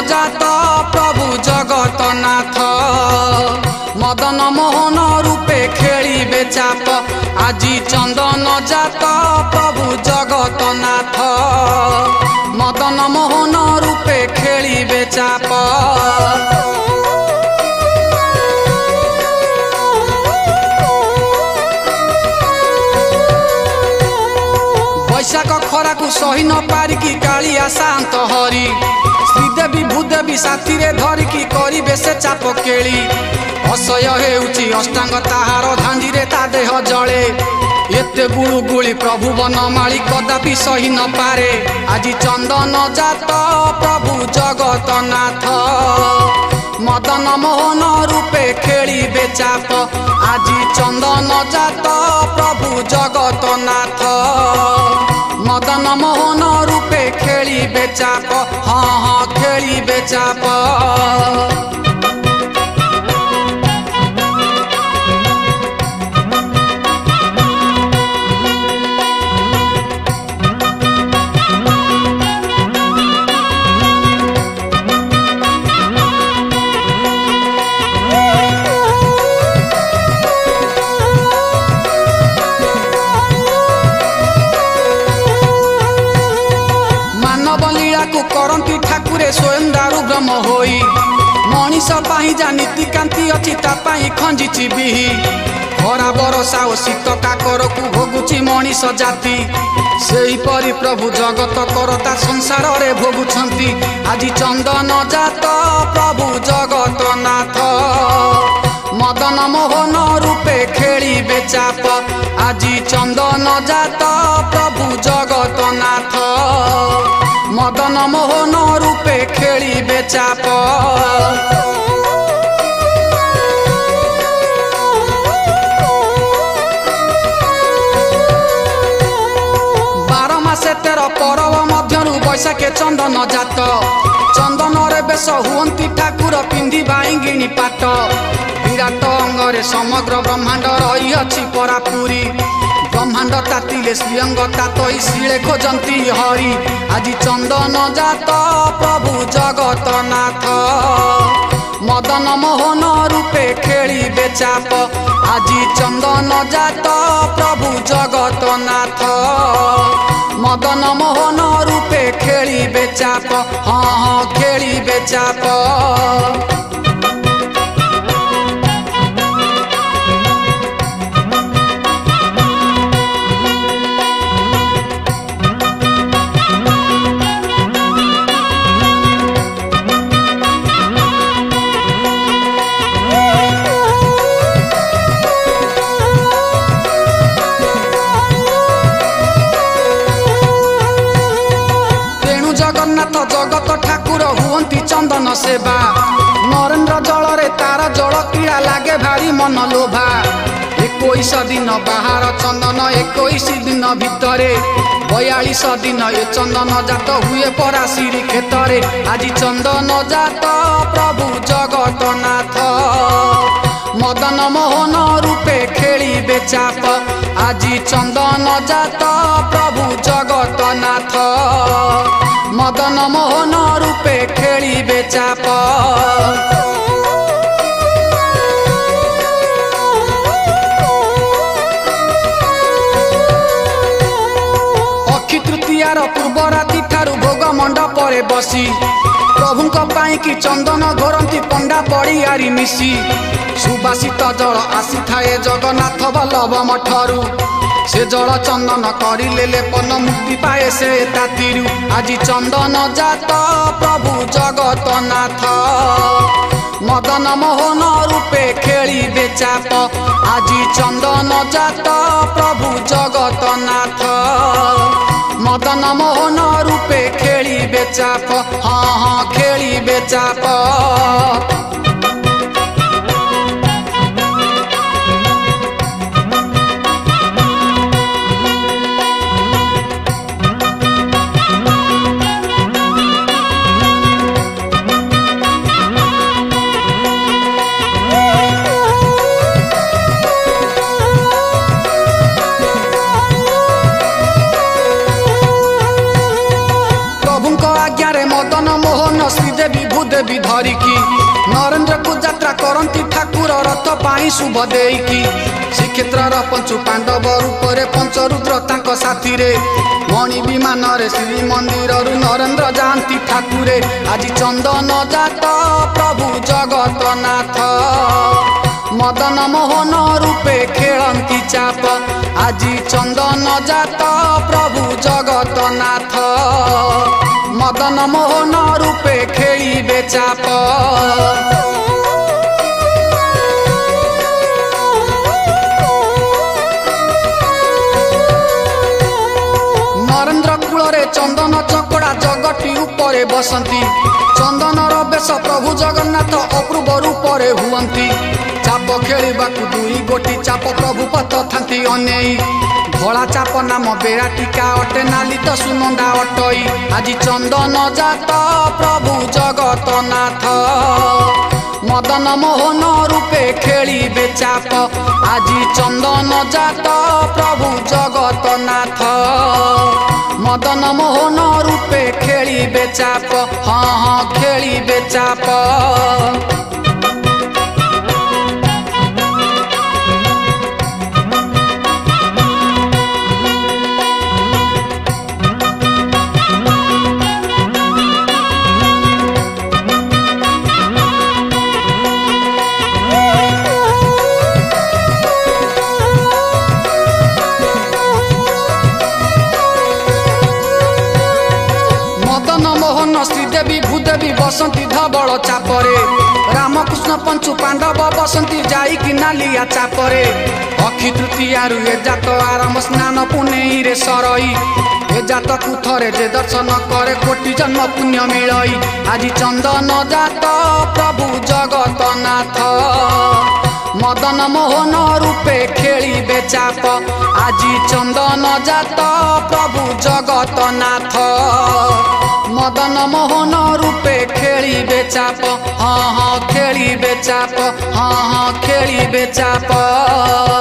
जात प्रभु जगतनाथ मदन मोहन रूपे खेलिबे चाप आजी चंदन जात प्रभु जगतनाथ मदन मोहन रूपे खेलिबे चाप। वैशाख खरा को सही न पारिकी कालिया शांत हरि श्रीदेवी भूदेवी साथी रे धरिकी करिबे से चाप केली असह्य हेउची अष्टांग ताहार धांजी रे ता देह जळे एते गुळु गुळी प्रभु बनमाली कदापि सही न पारे आजी चंदन जात प्रभु जगतनाथ मदन मोहन रूपे खेलिबे चाप आजी चंदन जात प्रभु जगतनाथ मदन मोहन रूपे खेलिबे चाप। हाँ हाँ खेलिबे चाप। करंती ठाकुरे स्वयं दारु ब्रह्म होई मनीष पाई जा नीतिकांति अच्छी तापाई खंजिची बिही खरा बरसा और शीत काकर को भोगुची मनीष जाति सेही परी प्रभु जगत करता संसार रे भोगुछंती आजी चंदन जात प्रभु जगतनाथ मदन मोहन रूपे खेलिबे चाप आजी चंदन जात प्रभु जगतनाथ मदन मोहन रूपे खेलिबे चाप। बार मासे 13 परब मध्यरु बैशाखे चंदन जात चंदन रे बेश हुअंती ठाकुर पिंधि बाईंगिणी पाट विराट अंगरे समग्र ब्रह्मांड रही अछि परापुरी ब्रह्मांड तातिले श्रीअंग तातई शिले खोजंती हरि आजी चंदन जात प्रभु जगतनाथ मदन मोहन रूपे खेलिबे चाप आजी चंदन जात प्रभु जगतनाथ मदन मोहन रूपे खेलिबे चाप। हाँ हाँ खेलिबे चाप। जगन्नाथ जगत ठाकुर हुअंती चंदन सेवा नरेन्द्र जल रे तार जल क्रीड़ा लागे भारी मन लोभा 21 दिन बाहर चंदन 21 दिन भितरे 42 दिन ए चंदन जात हुए परा श्री क्षेत्रे आजी चंदन जात प्रभु जगतनाथ मदन मोहन रूपे खेलिबे चाप आजी चंदन जात प्रभु जगतनाथ मदन मोहन रूपे खेलिबे चाप। अक्षी तृतीयार पूर्व राति ठारू भोग मंडप रे बसी प्रभुंक पाई कि चंदन घोरंती पंडा पड़ियारी मिसी सुबासित जल आसी थाए जगन्नाथ बल्लभ मठरू से जल चंदन करिले लेपन मुक्ति पाए से तातिरु आजी चंदन जात प्रभु जगतनाथ मदन मोहन रूपे खेलिबे चाप आजी चंदन जात प्रभु जगतनाथ मदन मोहन रूपे खेलिबे चाप। हाँ हाँ खेलिबे चाप। भूदेवी धरिकी नरेन्द्र को यात्रा करती ठाकुर रथ पाई शुभ देकी श्रीक्षेत्र पंचु पांडव रूप पंचरुद्र तांको साथी रे मणि विमान रे श्रीमंदिर नरेन्द्र जाती ठाकुरे आज चंदन जात प्रभु जगतनाथ मदन मोहन रूपे खेलती चाप आज चंदन जात प्रभु जगतनाथ मदन मोहन रूपे खेलिबे चाप नरेन्द्र कूल चंदन चकड़ा जगटी उपरे बसंती चंदन बेश प्रभु जगन्नाथ अपूर्व रूपरे हुअंती चाप खेलिबाकु दुई गोटी चाप प्रभु पथ थांती अनेई धला चाप नाम बेराटिका अटे नाली तो सुनंदा अटई आज चंदन जात प्रभु जगतनाथ मदन मोहन रूपे खेलिबे चाप आज चंदन जात प्रभु जगतनाथ मदन मोहन रूपे खेलिबे चाप हाँ हाँ खेलिबे चाप श्रीदेवी भूदेवी बसंती धबल चापरे रामकृष्ण पंचु पांडव बसंती जाइकी नालिया चापरे अक्षी तृतीया ए जात आरम स्नान पुनेई रे सरई ए जात को थरे जे दर्शन करे कोटि जन्म पुण्य मिलई आज चंदन जात प्रभु जगतनाथ मदन मोहन रूपे खेलिबे चाप आज चंदन जात प्रभु जगतनाथ मदन मोहन रूपे खेलिबे चाप हाँ हाँ खेलिबे चाप हाँ हाँ खेलिबे चाप।